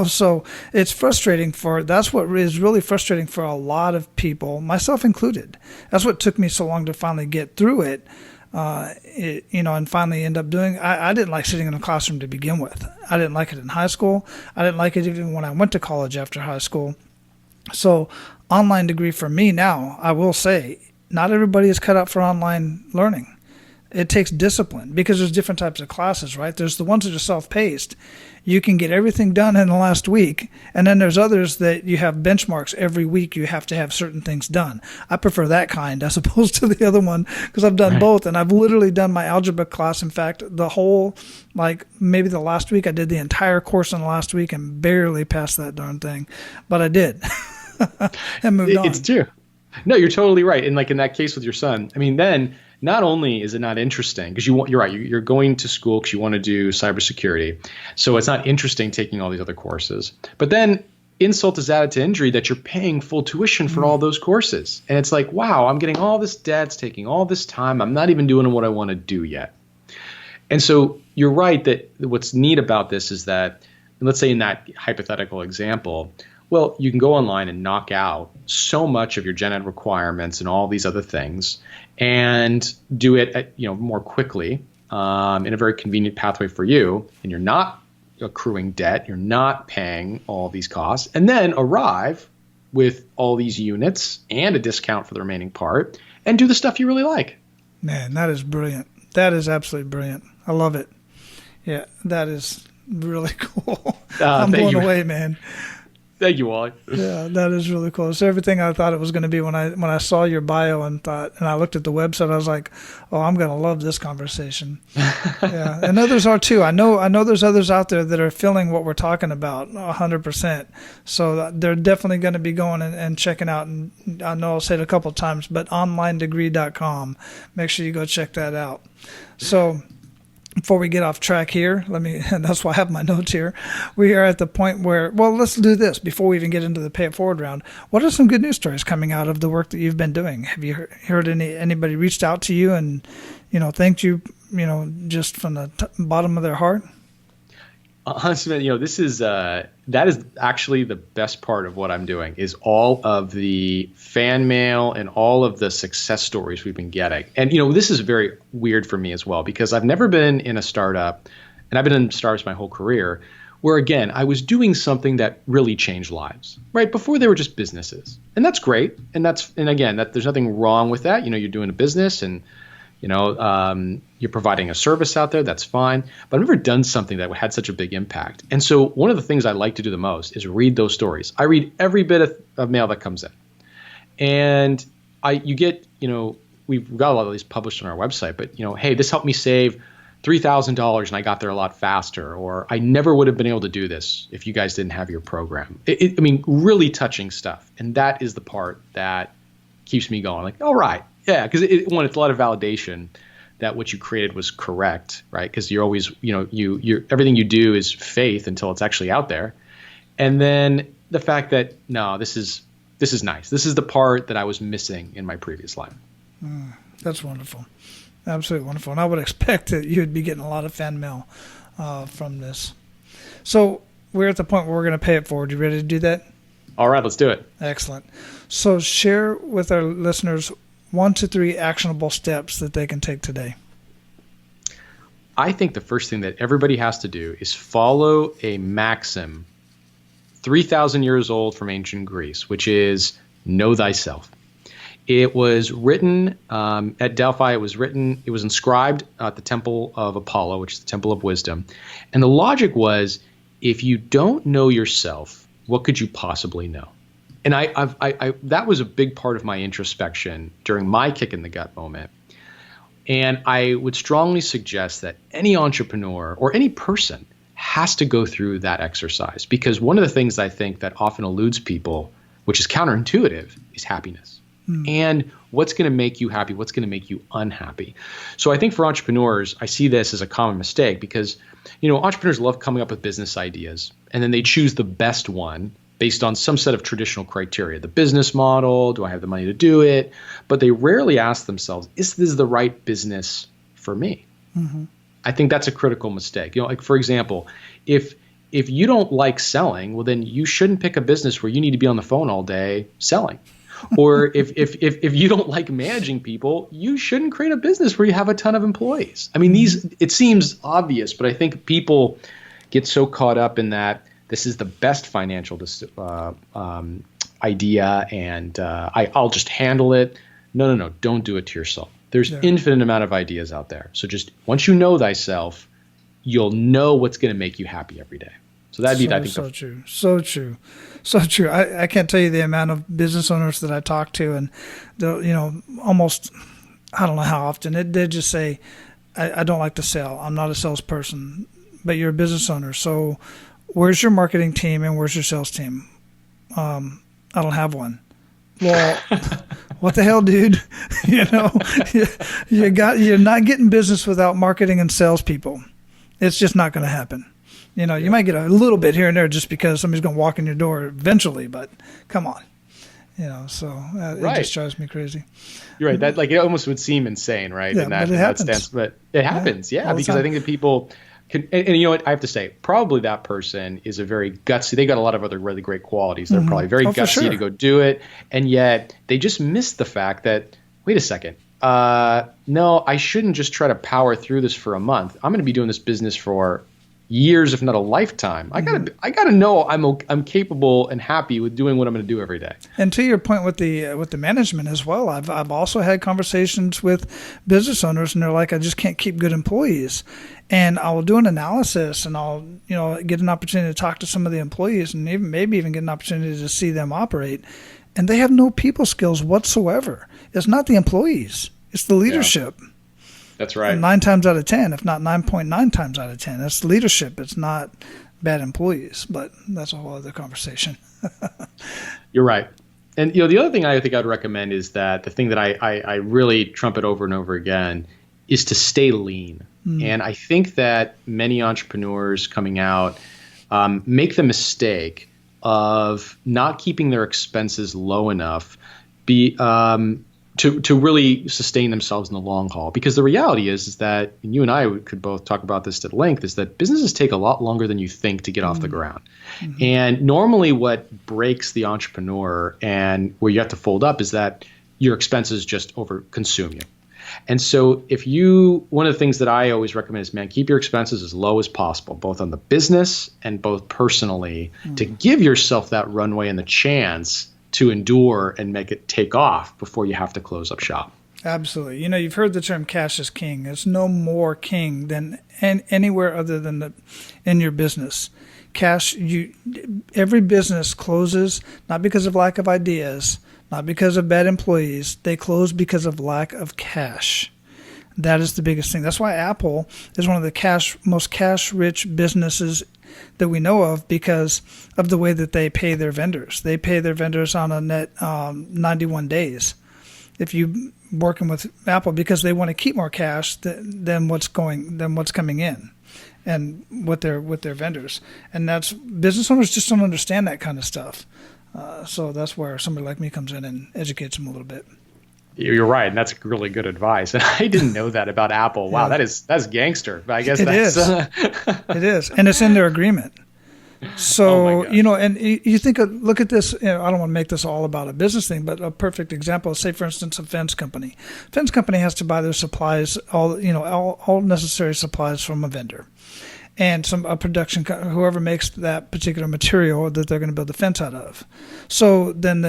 So it's frustrating that's what is really frustrating for a lot of people, myself included. That's what took me so long to finally get through it, and finally end up doing. I didn't like sitting in a classroom to begin with. I didn't like it in high school. I didn't like it even when I went to college after high school. So online degree for me now, I will say, not everybody is cut out for online learning. It takes discipline because there's different types of classes, right? There's the ones that are self-paced. You can get everything done in the last week. And then there's others that you have benchmarks every week. You have to have certain things done. I prefer that kind as opposed to the other one because I've done both. And I've literally done my algebra class. In fact, the whole, maybe the last week, I did the entire course in the last week and barely passed that darn thing. But I did and moved on. It's true. No, you're totally right. And in that case with your son, then not only is it not interesting because you're right, you're going to school because you want to do cybersecurity. So it's not interesting taking all these other courses. But then insult is added to injury that you're paying full tuition for all those courses. And it's like, wow, I'm getting all this debt, it's taking all this time. I'm not even doing what I want to do yet. And so you're right that what's neat about this is that, let's say in that hypothetical example, well, you can go online and knock out so much of your gen ed requirements and all these other things and do it more quickly in a very convenient pathway for you. And you're not accruing debt. You're not paying all these costs. And then arrive with all these units and a discount for the remaining part and do the stuff you really like. Man, that is brilliant. That is absolutely brilliant. I love it. Yeah, that is really cool. I'm blown away, man. Thank you, Wally. Yeah, that is really cool. It's everything I thought it was going to be when I saw your bio and I looked at the website. I was like, oh, I'm going to love this conversation. Yeah, and others are too. I know there's others out there that are feeling what we're talking about 100%. So they're definitely going to be going and checking out. And I know I'll say it a couple of times, but onlinedegree.com. Make sure you go check that out. So before we get off track here, that's why I have my notes here. We are at the point where, let's do this before we even get into the pay it forward round. What are some good news stories coming out of the work that you've been doing? Have you heard anybody reached out to you and, thanked you, just from the bottom of their heart? Honestly, that is actually the best part of what I'm doing is all of the fan mail and all of the success stories we've been getting. And, this is very weird for me as well, because I've never been in a startup, and I've been in startups my whole career, where, again, I was doing something that really changed lives, right? Before they were just businesses. And that's great. And again, there's nothing wrong with that. You're doing a business and, you're providing a service out there. That's fine. But I've never done something that had such a big impact. And so one of the things I like to do the most is read those stories. I read every bit of mail that comes in. And we've got a lot of these published on our website, but, hey, this helped me save $3,000 and I got there a lot faster, or I never would have been able to do this if you guys didn't have your program. Really touching stuff. And that is the part that keeps me going. Like, all right. Yeah, because it's a lot of validation that what you created was correct, right? Because you're always, you're everything you do is faith until it's actually out there. And then the fact that, no, this is nice. This is the part that I was missing in my previous life. That's wonderful. Absolutely wonderful. And I would expect that you would be getting a lot of fan mail from this. So we're at the point where we're going to pay it forward. You ready to do that? All right, let's do it. Excellent. So share with our listeners 1 to 3 actionable steps that they can take today. I think the first thing that everybody has to do is follow a maxim 3,000 years old from ancient Greece, which is Know Thyself. It was written at Delphi. It was inscribed at the Temple of Apollo, which is the Temple of Wisdom. And the logic was, if you don't know yourself, what could you possibly know? And that was a big part of my introspection during my kick in the gut moment. And I would strongly suggest that any entrepreneur or any person has to go through that exercise, because one of the things I think that often eludes people, which is counterintuitive, is happiness. And what's going to make you happy? What's going to make you unhappy? So I think for entrepreneurs, I see this as a common mistake because, entrepreneurs love coming up with business ideas, and then they choose the best one based on some set of traditional criteria. The business model, do I have the money to do it? But they rarely ask themselves, is this the right business for me? Mm-hmm. I think that's a critical mistake. Like for example, if you don't like selling, well, then you shouldn't pick a business where you need to be on the phone all day selling. Or if you don't like managing people, you shouldn't create a business where you have a ton of employees. I mean, it seems obvious, but I think people get so caught up in that this is the best financial idea and I'll just handle it. No, don't do it to yourself. There's infinite amount of ideas out there. So just once you know thyself, you'll know what's going to make you happy every day. So that'd be, I think, so true. I can't tell you the amount of business owners that I talk to, and almost, I don't know how often they just say, I don't like to sell. I'm not a salesperson, but you're a business owner. So where's your marketing team and where's your sales team? I don't have one. Well, what the hell, dude? You're not getting business without marketing and salespeople. It's just not going to happen. You might get a little bit here and there just because somebody's going to walk in your door eventually, but come on. It just drives me crazy. You're right. That it almost would seem insane, right? Yeah, but it happens. But it happens, because I think that people can, and you know what, I have to say, probably that person is a very gutsy. They got a lot of other really great qualities. They're probably very gutsy to go do it, and yet they just miss the fact that, wait a second, no, I shouldn't just try to power through this for a month. I'm going to be doing this business for years, if not a lifetime. I gotta know I'm capable and happy with doing what I'm going to do every day. And to your point with the management as well, I've also had conversations with business owners, and they're like, I just can't keep good employees. And I'll do an analysis, and I'll get an opportunity to talk to some of the employees, and maybe even get an opportunity to see them operate. And they have no people skills whatsoever. It's not the employees; it's the leadership. Yeah. That's right. And 9 times out of 10, if not 9.9 times out of 10, that's leadership. It's not bad employees, but that's a whole other conversation. You're right. And the other thing I think I'd recommend is that the thing that I really trumpet over and over again is to stay lean. And I think that many entrepreneurs coming out make the mistake of not keeping their expenses low enough to really sustain themselves in the long haul. Because the reality is that, and you and I could both talk about this at length, is that businesses take a lot longer than you think to get off the ground. Mm-hmm. And normally what breaks the entrepreneur and where you have to fold up is that your expenses just consume you. And so one of the things that I always recommend is, man, keep your expenses as low as possible, both on the business and both personally, to give yourself that runway and the chance to endure and make it take off before you have to close up shop. Absolutely. You've heard the term cash is king. It's no more king than anywhere other than in your business. Cash, every business closes not because of lack of ideas, not because of bad employees. They close because of lack of cash. That is the biggest thing. That's why Apple is one of the most cash-rich businesses that we know of, because of the way that they pay their vendors. They pay their vendors on a net 91 days. If you working with Apple, because they want to keep more cash than what's coming in, and with their vendors. And that's, business owners just don't understand that kind of stuff. So that's where somebody like me comes in and educates them a little bit. You're right, and that's really good advice. And I didn't know that about Apple. Wow, yeah. that's gangster. But I guess it is. It is, and it's in their agreement. So and you think, look at this. I don't want to make this all about a business thing, but a perfect example. Say, for instance, a fence company. Fence company has to buy their supplies, all necessary supplies from a vendor, and a production whoever makes that particular material that they're going to build the fence out of. So then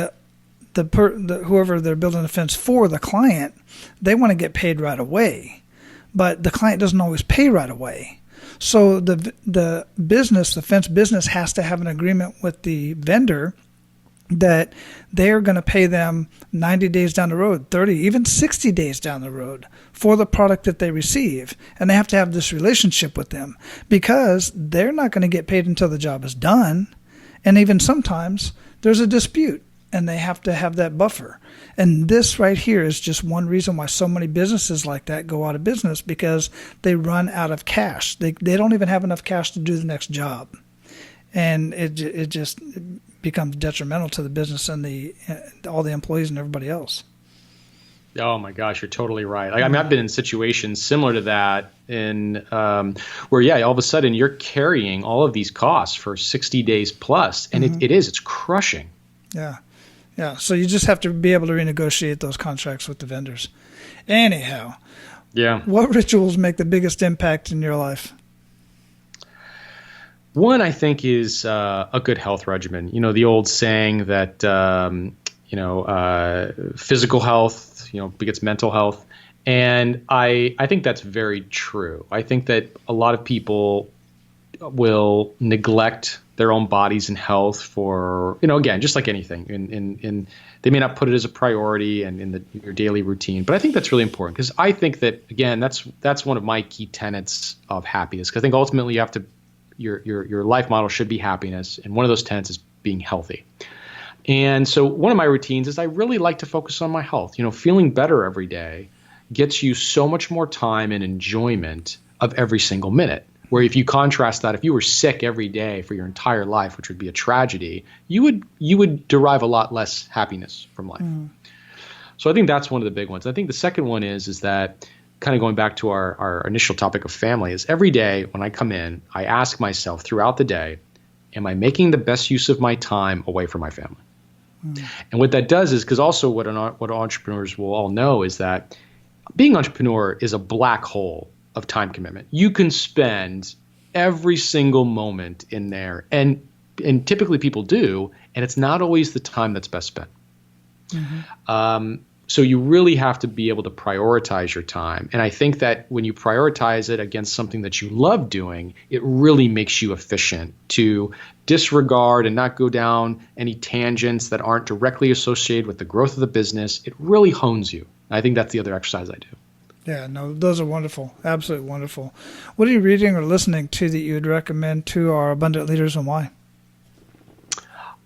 the whoever they're building the fence for, the client, they want to get paid right away, but the client doesn't always pay right away. So the fence business has to have an agreement with the vendor that they're going to pay them 90 days down the road, 30, even 60 days down the road for the product that they receive. And they have to have this relationship with them because they're not going to get paid until the job is done. And even sometimes there's a dispute and they have to have that buffer. And this right here is just one reason why so many businesses like that go out of business, because they run out of cash. They don't even have enough cash to do the next job. And it just becomes detrimental to the business and all the employees and everybody else. Oh my gosh, you're totally right. I mean, I've been in situations similar to that where, all of a sudden you're carrying all of these costs for 60 days plus, and it's crushing. Yeah. Yeah. So you just have to be able to renegotiate those contracts with the vendors. Anyhow. Yeah. What rituals make the biggest impact in your life? One, I think, is a good health regimen. You know, the old saying that, physical health, begets mental health. And I think that's very true. I think that a lot of people will neglect their own bodies and health for, again, just like anything. And they may not put it as a priority and in your daily routine. But I think that's really important, because I think that, again, that's one of my key tenets of happiness. Because I think ultimately you have to, your life model should be happiness. And one of those tenets is being healthy. And so one of my routines is I really like to focus on my health. Feeling better every day gets you so much more time and enjoyment of every single minute. Where if you contrast that, if you were sick every day for your entire life, which would be a tragedy, you would derive a lot less happiness from life. So I think that's one of the big ones. I think the second one is that, kind of going back to our initial topic of family, is every day when I come in, I ask myself throughout the day, am I making the best use of my time away from my family? And what that does is, because also what entrepreneurs will all know is that being an entrepreneur is a black hole of time commitment. You can spend every single moment in there, and typically people do, and it's not always the time that's best spent. So you really have to be able to prioritize your time. And I think that when you prioritize it against something that you love doing, it really makes you efficient to disregard and not go down any tangents that aren't directly associated with the growth of the business. It really hones you. I think that's the other exercise I do. Yeah, no, those are wonderful. Absolutely wonderful. What are you reading or listening to that you would recommend to our abundant leaders, and why?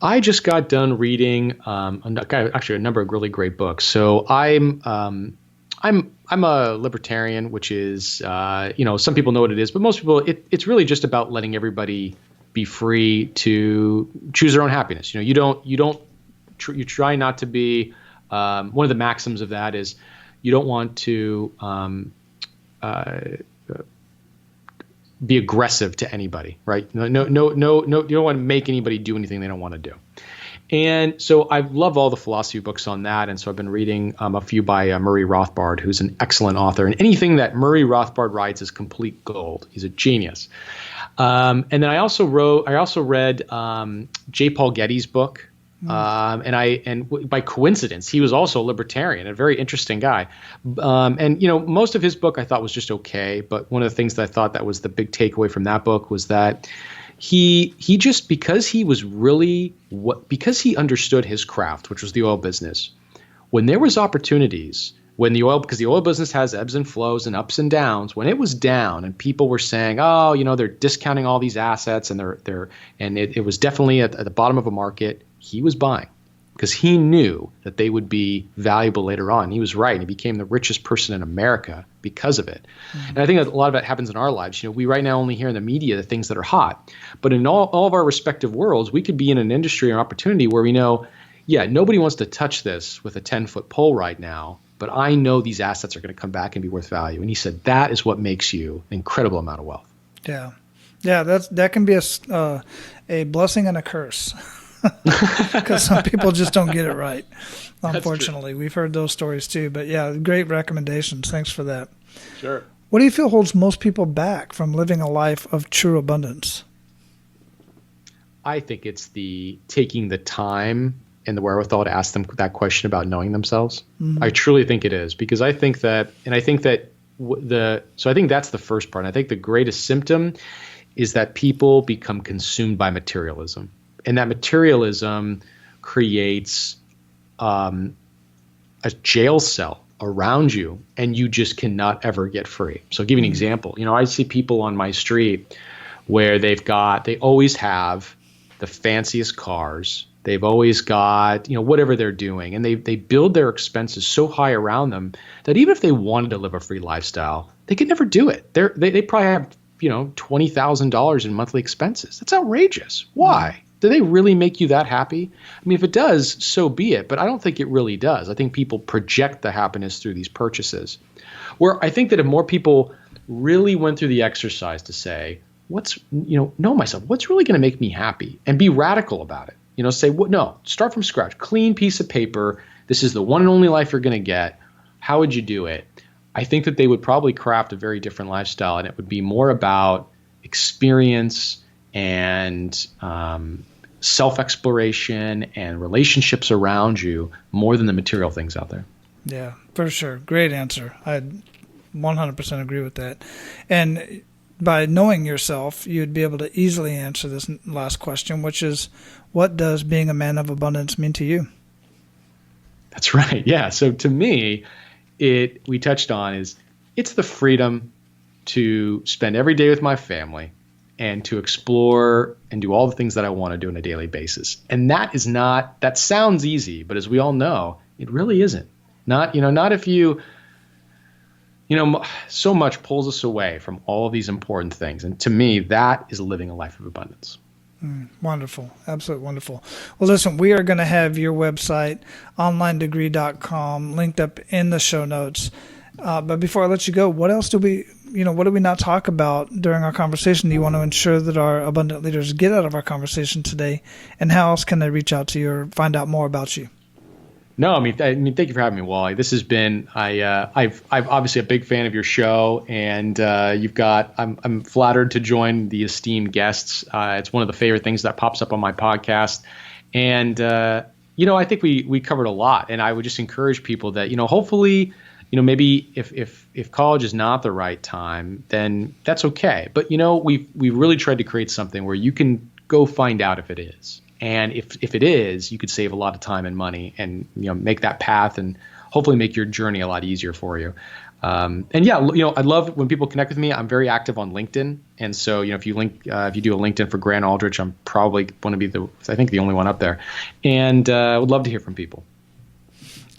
I just got done reading actually a number of really great books. So I'm a libertarian, which is some people know what it is, but most people it's really just about letting everybody be free to choose their own happiness. You try not to be one of the maxims of that is you don't want to be aggressive to anybody, right? No, you don't want to make anybody do anything they don't want to do. And so I love all the philosophy books on that. And so I've been reading a few by Murray Rothbard, who's an excellent author. And anything that Murray Rothbard writes is complete gold. He's a genius. And then I also read J. Paul Getty's book. And by coincidence, he was also a libertarian, a very interesting guy. Most of his book I thought was just okay. But one of the things that I thought that was the big takeaway from that book was that he just, because he understood his craft, which was the oil business, when there was opportunities, because the oil business has ebbs and flows and ups and downs, when it was down and people were saying, oh, they're discounting all these assets and it was definitely at the bottom of a market, he was buying because he knew that they would be valuable later on. He was right. And he became the richest person in America because of it. And I think that a lot of that happens in our lives. We right now only hear in the media the things that are hot, but in all of our respective worlds, we could be in an industry or opportunity where we know, nobody wants to touch this with a 10-foot pole right now, but I know these assets are going to come back and be worth value. And he said, that is what makes you an incredible amount of wealth. Yeah. Yeah. That can be a blessing and a curse. Because some people just don't get it right. Unfortunately, we've heard those stories too. But yeah, great recommendations. Thanks for that. Sure. What do you feel holds most people back from living a life of true abundance? I think it's taking the time and the wherewithal to ask them that question about knowing themselves. I truly think it is, because I think that so I think that's the first part. And I think the greatest symptom is that people become consumed by materialism, and that materialism creates a jail cell around you, and you just cannot ever get free. So I'll give you an example. I see people on my street where they always have the fanciest cars. They've always got, whatever they're doing, and they build their expenses so high around them that even if they wanted to live a free lifestyle, they could never do it. They probably have, $20,000 in monthly expenses. That's outrageous. Why? Do they really make you that happy? I mean, if it does, so be it. But I don't think it really does. I think people project the happiness through these purchases. Where I think that if more people really went through the exercise to say, know myself, what's really going to make me happy, and be radical about it. Say, no, start from scratch, clean piece of paper. This is the one and only life you're going to get. How would you do it? I think that they would probably craft a very different lifestyle, and it would be more about experience and self-exploration and relationships around you more than the material things out there. Yeah, for sure. Great answer. I 100% agree with that. And by knowing yourself, you'd be able to easily answer this last question, which is, what does being a man of abundance mean to you? That's right. Yeah. So to me, we touched on it's the freedom to spend every day with my family and to explore and do all the things that I want to do on a daily basis. And that sounds easy, but as we all know, it really isn't. Not if so much pulls us away from all of these important things. And to me, that is living a life of abundance. Wonderful. Absolutely wonderful. Well, listen, we are going to have your website, onlinedegree.com, linked up in the show notes. But before I let you go, what else what did we not talk about during our conversation that you want to ensure that our abundant leaders get out of our conversation today? And how else can they reach out to you or find out more about you? No, I mean, thank you for having me, Wally. This has been, I've obviously a big fan of your show, and I'm flattered to join the esteemed guests. It's one of the favorite things that pops up on my podcast. And, I think we covered a lot, and I would just encourage people that, hopefully, maybe if college is not the right time, then that's okay. But, we've really tried to create something where you can go find out if it is. And if it is, you could save a lot of time and money, and make that path and hopefully make your journey a lot easier for you. I love when people connect with me. I'm very active on LinkedIn, and so if you do a LinkedIn for Grant Aldrich, I'm probably going to be the only one up there, and I would love to hear from people.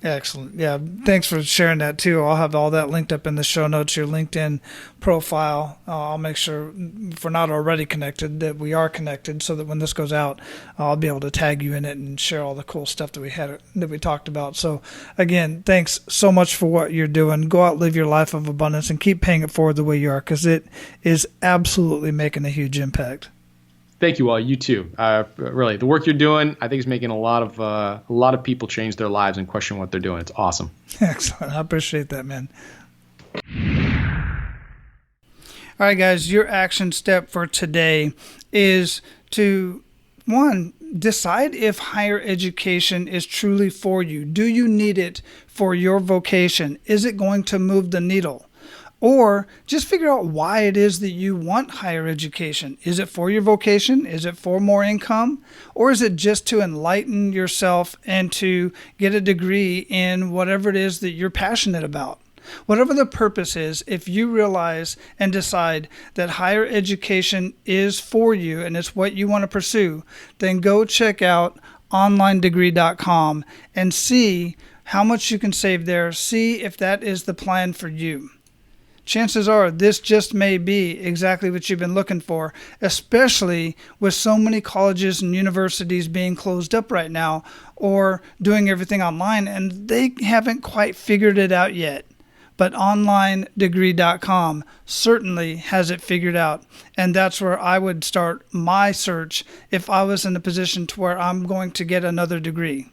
Excellent. Yeah. Thanks for sharing that too. I'll have all that linked up in the show notes, your LinkedIn profile. I'll make sure, if we're not already connected, that we are connected, so that when this goes out, I'll be able to tag you in it and share all the cool stuff that we talked about. So again, thanks so much for what you're doing. Go out, live your life of abundance, and keep paying it forward the way you are, because it is absolutely making a huge impact. Thank you all. You too. Really, the work you're doing, I think, is making a lot of people change their lives and question what they're doing. It's awesome. Excellent. I appreciate that, man. All right, guys, your action step for today is to, one, decide if higher education is truly for you. Do you need it for your vocation? Is it going to move the needle? Or just figure out why it is that you want higher education. Is it for your vocation? Is it for more income? Or is it just to enlighten yourself and to get a degree in whatever it is that you're passionate about? Whatever the purpose is, if you realize and decide that higher education is for you and it's what you want to pursue, then go check out onlinedegree.com and see how much you can save there. See if that is the plan for you. Chances are this just may be exactly what you've been looking for, especially with so many colleges and universities being closed up right now or doing everything online, and they haven't quite figured it out yet. But onlinedegree.com certainly has it figured out, and that's where I would start my search if I was in a position to where I'm going to get another degree.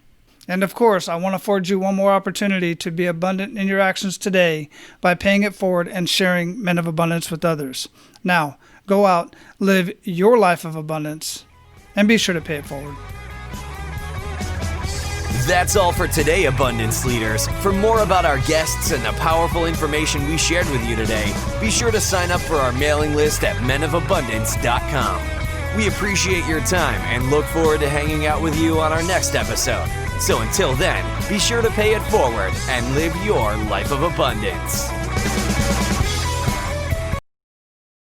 And of course, I want to afford you one more opportunity to be abundant in your actions today by paying it forward and sharing Men of Abundance with others. Now, go out, live your life of abundance, and be sure to pay it forward. That's all for today, Abundance Leaders. For more about our guests and the powerful information we shared with you today, be sure to sign up for our mailing list at menofabundance.com. We appreciate your time and look forward to hanging out with you on our next episode. So until then, be sure to pay it forward and live your life of abundance.